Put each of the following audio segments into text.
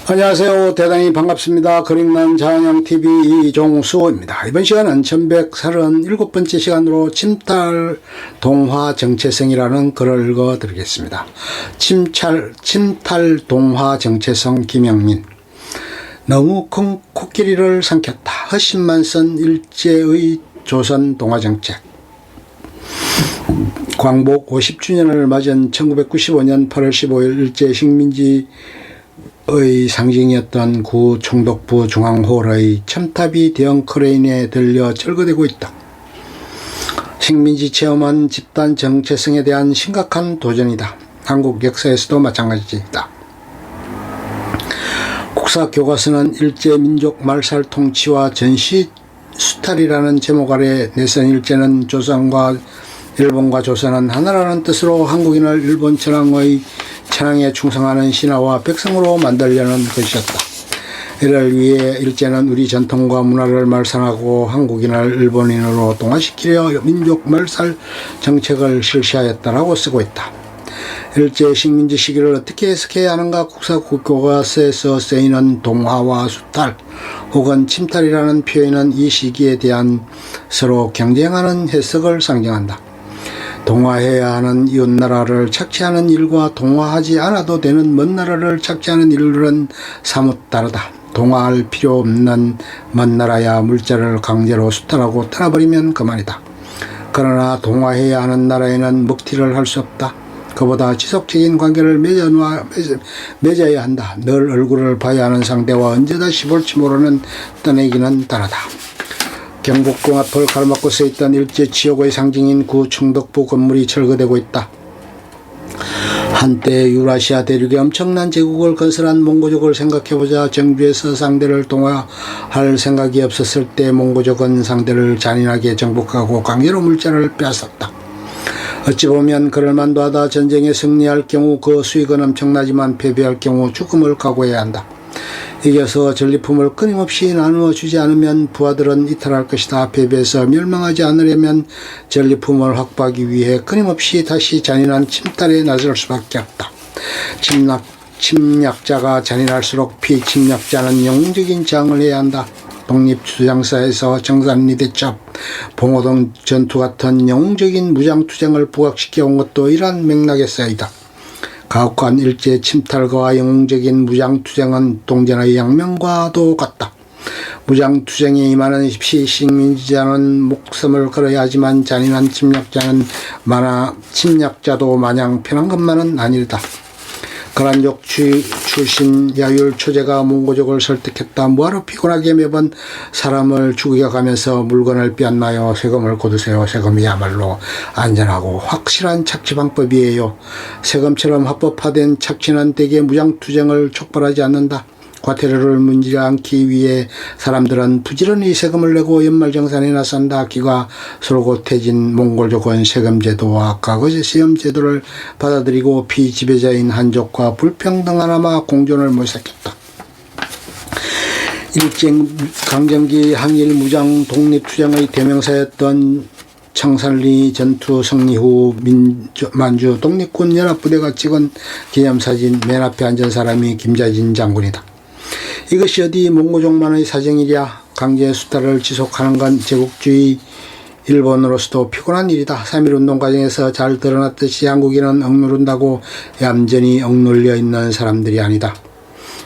안녕하세요. 대단히 반갑습니다. 그림난 자연형TV 이종수입니다. 이번 시간은 1137번째 시간으로 침탈 동화 정체성이라는 글을 읽어드리겠습니다. 침탈 동화 정체성 김영민. 너무 큰 코끼리를 삼켰다. 허신만선 일제의 조선 동화정책. 광복 50주년을 맞은 1995년 8월 15일 일제 식민지의 상징이었던 구 총독부 중앙홀의 첨탑이 대형 크레인에 들려 철거되고 있다. 식민지 체험한 집단 정체성에 대한 심각한 도전이다. 한국 역사에서도 마찬가지다. 국사교과서는 일제민족 말살 통치와 전시 수탈이라는 제목 아래 내선 일제는 일본과 조선은 하나라는 뜻으로 한국인을 일본 천황에 충성하는 신하와 백성으로 만들려는 것이었다. 이를 위해 일제는 우리 전통과 문화를 말살하고 한국인을 일본인으로 동화시키려 민족 말살 정책을 실시하였다라고 쓰고 있다. 일제 식민지 시기를 어떻게 해석해야 하는가? 국사교과서에서 쓰이는 동화와 수탈 혹은 침탈이라는 표현은 이 시기에 대한 서로 경쟁하는 해석을 상징한다. 동화해야 하는 이웃나라를 착취하는 일과 동화하지 않아도 되는 먼 나라를 착취하는 일은 사뭇 다르다. 동화할 필요 없는 먼 나라야 물자를 강제로 수탈하고 떠나버리면 그만이다. 그러나 동화해야 하는 나라에는 먹튀를 할 수 없다. 그보다 지속적인 관계를 맺어야 한다. 늘 얼굴을 봐야 하는 상대와 언제 다시 볼지 모르는 떠내기는 다르다. 경복궁 앞을 가로막고 서있던 일제 치욕의 상징인 구 충덕부 건물이 철거되고 있다. 한때 유라시아 대륙에 엄청난 제국을 건설한 몽고족을 생각해보자. 정주에서 상대를 동화할 생각이 없었을 때 몽고족은 상대를 잔인하게 정복하고 강제로 물자를 빼앗았다. 어찌 보면 그럴만도 하다. 전쟁에 승리할 경우 그 수익은 엄청나지만 패배할 경우 죽음을 각오해야 한다. 이겨서 전리품을 끊임없이 나누어 주지 않으면 부하들은 이탈할 것이다. 패배해서 멸망하지 않으려면 전리품을 확보하기 위해 끊임없이 다시 잔인한 침탈에 나설 수밖에 없다. 침략자가 잔인할수록 피침략자는 영웅적인 저항을 해야 한다. 독립투쟁사에서 정산리 대첩, 봉오동 전투 같은 영웅적인 무장투쟁을 부각시켜 온 것도 이러한 맥락에서이다. 가혹한 일제 침탈과 영웅적인 무장투쟁은 동전의 양면과도 같다. 무장투쟁에 임하는 피식민지자는 목숨을 걸어야 하지만 잔인한 침략자도 마냥 편한 것만은 아니다. 거란족 출신 야율 초제가 몽고족을 설득했다. 뭐하러 피곤하게 매번 사람을 죽여가면서 물건을 빼앗나요? 세금을 거두세요. 세금이야말로 안전하고 확실한 착취 방법이에요. 세금처럼 합법화된 착취는 대개 무장투쟁을 촉발하지 않는다. 과태료를 문지르지 않기 위해 사람들은 부지런히 세금을 내고 연말정산에 나선다. 기가 솔곳해진 몽골족은 세금제도와 과거의 시험제도를 받아들이고 피지배자인 한족과 불평등하나마 공존을 모색했다. 일제 강점기 항일 무장 독립투쟁의 대명사였던 청산리 전투 승리 후 만주 독립군 연합부대가 찍은 기념사진. 맨 앞에 앉은 사람이 김자진 장군이다. 이것이 어디 몽고족만의 사정이랴. 강제 수탈을 지속하는 건 제국주의 일본으로서도 피곤한 일이다. 3.1운동 과정에서 잘 드러났듯이 한국인은 억누른다고 얌전히 억눌려 있는 사람들이 아니다.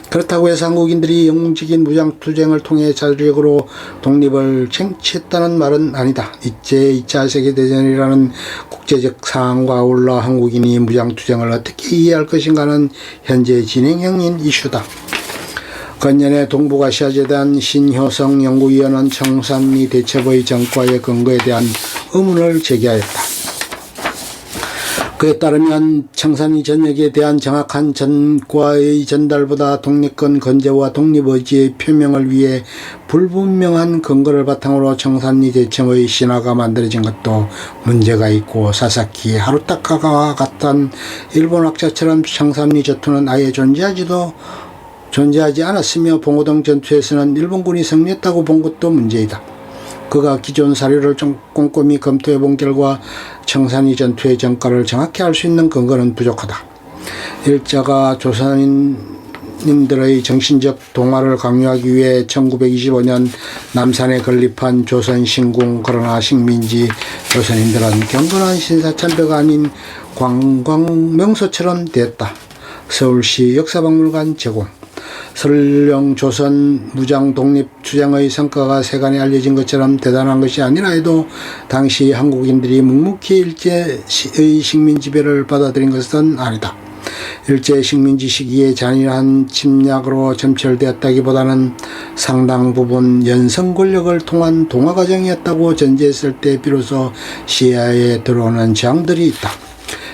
그렇다고 해서 한국인들이 영웅적인 무장투쟁을 통해 자주력으로 독립을 쟁취했다는 말은 아니다. 2차 세계대전이라는 국제적 상황과 아울러 한국인이 무장투쟁을 어떻게 이해할 것인가는 현재 진행형인 이슈다. 건년에 동북아시아재단 신효성 연구위원은 청산리 대첩의 전과의 근거에 대한 의문을 제기하였다. 그에 따르면 청산리 전역에 대한 정확한 전과의 전달보다 독립권 건재와 독립의지의 표명을 위해 불분명한 근거를 바탕으로 청산리 대첩의 신화가 만들어진 것도 문제가 있고, 사사키 하루타카와 같은 일본 학자처럼 청산리 전투는 아예 존재하지 않았으며 봉오동 전투에서는 일본군이 승리했다고 본 것도 문제이다. 그가 기존 사료를 꼼꼼히 검토해 본 결과 청산리 전투의 전과를 정확히 알 수 있는 근거는 부족하다. 일자가 조선인 조선인들의 정신적 동화를 강요하기 위해 1925년 남산에 건립한 조선신궁. 그러나 식민지 조선인들은 경건한 신사참배가 아닌 관광명소처럼 되었다. 서울시 역사박물관 제공. 설령 조선 무장 독립 투쟁의 성과가 세간에 알려진 것처럼 대단한 것이 아니라 해도 당시 한국인들이 묵묵히 일제의 식민 지배를 받아들인 것은 아니다. 일제 식민지 시기에 잔인한 침략으로 점철되었다기보다는 상당 부분 연성 권력을 통한 동화 과정이었다고 전제했을 때 비로소 시야에 들어오는 재앙들이 있다.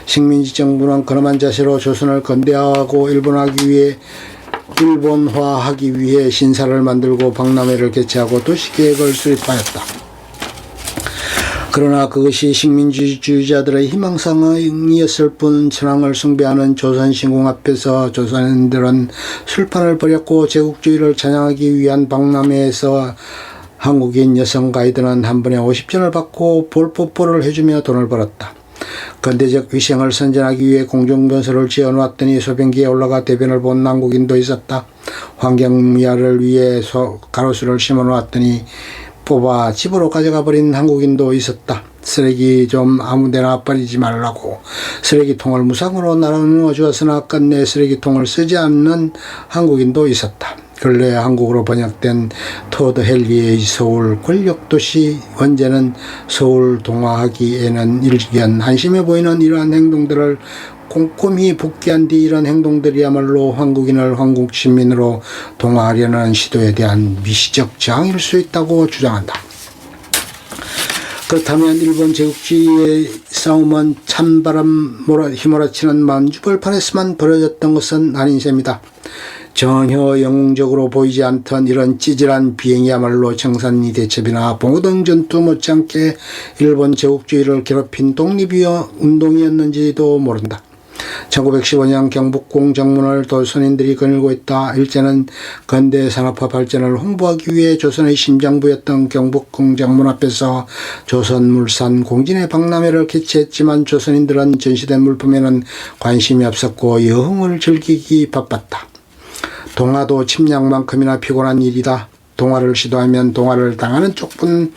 식민지 정부는 그럼한 자세로 조선을 건대화하고 일본화하기 위해 신사를 만들고 박람회를 개최하고 도시계획을 수립하였다. 그러나 그것이 식민지주의자들의 희망사항이었을 뿐 천황을 숭배하는 조선신궁 앞에서 조선인들은 술판을 벌였고 제국주의를 찬양하기 위한 박람회에서 한국인 여성 가이드는 한 번에 50전을 받고 볼뽀뽀를 해주며 돈을 벌었다. 근대적 위생을 선전하기 위해 공중변소를 지어놓았더니 소변기에 올라가 대변을 본 한국인도 있었다. 환경미화를 위해 가로수를 심어놓았더니 뽑아 집으로 가져가 버린 한국인도 있었다. 쓰레기 좀 아무데나 버리지 말라고 쓰레기통을 무상으로 나눠 주었으나 끝내 쓰레기통을 쓰지 않는 한국인도 있었다. 근래 한국어로 번역된 토드 헬리의 서울 권력도시 원제는 서울 동화하기에는 일견 한심해 보이는 이러한 행동들을 꼼꼼히 복귀한 뒤 이런 행동들이야말로 한국인을 한국 시민으로 동화하려는 시도에 대한 미시적 저항일 수 있다고 주장한다. 그렇다면 일본 제국주의의 싸움은 찬바람 휘몰아치는 만주벌판에서만 벌어졌던 것은 아닌 셈이다. 전혀 영웅적으로 보이지 않던 이런 찌질한 비행이야말로 청산리 대첩이나 봉오동 전투 못지않게 일본 제국주의를 괴롭힌 독립운동이었는지도 모른다. 1915년 경복궁 정문을 조선인들이 거닐고 있다. 일제는 근대 산업화 발전을 홍보하기 위해 조선의 심장부였던 경복궁 정문 앞에서 조선물산 공진의 박람회를 개최했지만 조선인들은 전시된 물품에는 관심이 없었고 여흥을 즐기기 바빴다. 동화도 침략만큼이나 피곤한 일이다. 동화를 시도하면 동화를 당하는 쪽뿐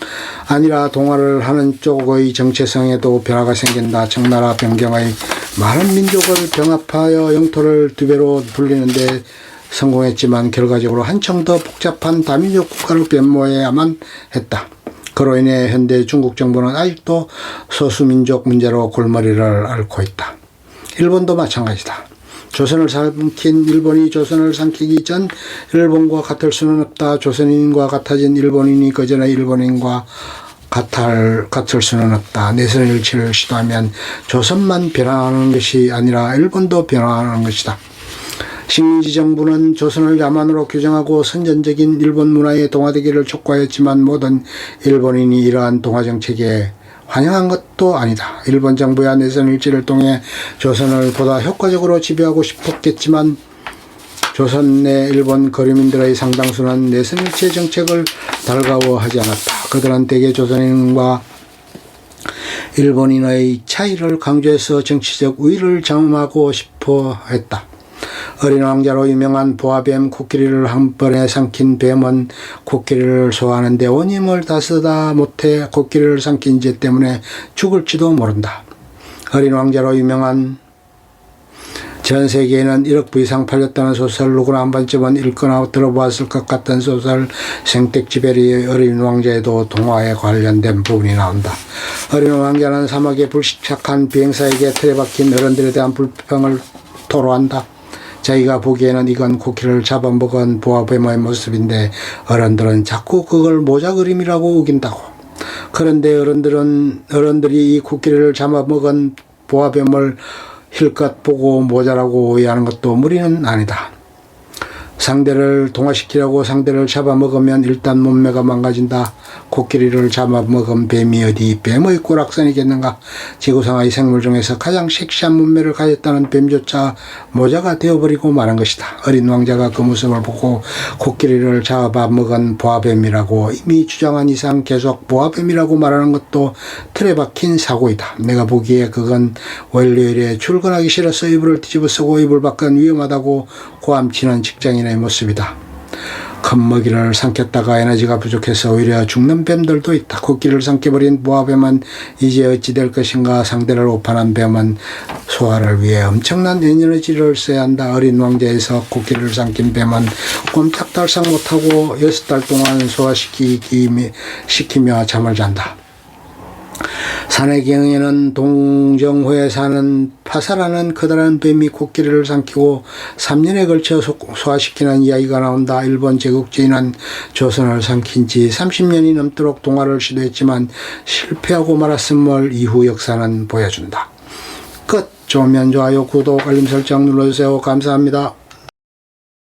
아니라 동화를 하는 쪽의 정체성에도 변화가 생긴다. 청나라 변경의 많은 민족을 병합하여 영토를 두 배로 불리는데 성공했지만 결과적으로 한층 더 복잡한 다민족 국가로 변모해야만 했다. 그로 인해 현대 중국 정부는 아직도 소수민족 문제로 골머리를 앓고 있다. 일본도 마찬가지다. 조선을 삼킨 일본이 조선을 삼키기 전 일본과 같을 수는 없다. 조선인과 같아진 일본인이 그전의 일본인과 같을 수는 없다. 내선일치를 시도하면 조선만 변화하는 것이 아니라 일본도 변화하는 것이다. 식민지 정부는 조선을 야만으로 규정하고 선전적인 일본 문화에 동화되기를 촉구하였지만 모든 일본인이 이러한 동화 정책에 환영한 것도 아니다. 일본 정부야 내선일치를 통해 조선을 보다 효과적으로 지배하고 싶었겠지만 조선 내 일본 거류민들의 상당수는 내선일치 정책을 달가워하지 않았다. 그들은 대개 조선인과 일본인의 차이를 강조해서 정치적 우위를 점하고 싶어 했다. 어린 왕자로 유명한 보아뱀 코끼리를 한 번에 삼킨 뱀은 코끼리를 소화하는데 온 힘을 다 쓰다 못해 코끼리를 삼킨 죄 때문에 죽을지도 모른다. 어린 왕자로 유명한 전 세계에는 1억 부 이상 팔렸다는 소설, 누구나 한 번쯤은 읽거나 들어보았을 것 같은 소설 생텍쥐베리의 어린 왕자에도 동화에 관련된 부분이 나온다. 어린 왕자는 사막의 불식착한 비행사에게 틀에 박힌 어른들에 대한 불평을 토로한다. 자기가 보기에는 이건 코끼리를 잡아먹은 보아뱀의 모습인데 어른들은 자꾸 그걸 모자 그림이라고 우긴다고. 그런데 어른들이 이 코끼리를 잡아먹은 보아뱀을 힐끗 보고 모자라고 오해하는 것도 무리는 아니다. 상대를 동화시키려고 상대를 잡아먹으면 일단 몸매가 망가진다. 코끼리를 잡아먹은 뱀이 어디 뱀의 꼬락선이겠는가. 지구상의 생물 중에서 가장 섹시한 몸매를 가졌다는 뱀조차 모자가 되어버리고 마는 것이다. 어린 왕자가 그 모습을 보고 코끼리를 잡아먹은 보아뱀이라고 이미 주장한 이상 계속 보아뱀이라고 말하는 것도 틀에 박힌 사고이다. 내가 보기에 그건 월요일에 출근하기 싫어서 이불을 뒤집어쓰고 이불 밖은 위험하다고 고함치는 직장인의 모습이다. 큰 먹이를 삼켰다가 에너지가 부족해서 오히려 죽는 뱀들도 있다. 코끼리를 삼켜버린 보아뱀은 이제 어찌 될 것인가. 상대를 오판한 뱀은 소화를 위해 엄청난 에너지를 써야 한다. 어린 왕자에서 코끼리를 삼킨 뱀은 꼼짝달싹 못하고 6달 동안 소화시키며 잠을 잔다. 산의 경에는 동정호에 사는 파사라는 커다란 뱀이 코끼리를 삼키고 3년에 걸쳐 소화시키는 이야기가 나온다. 일본 제국주의는 조선을 삼킨 지 30년이 넘도록 동화를 시도했지만 실패하고 말았음을 이후 역사는 보여준다. 끝. 좋으면 좋아요, 구독, 알림 설정 눌러주세요. 감사합니다.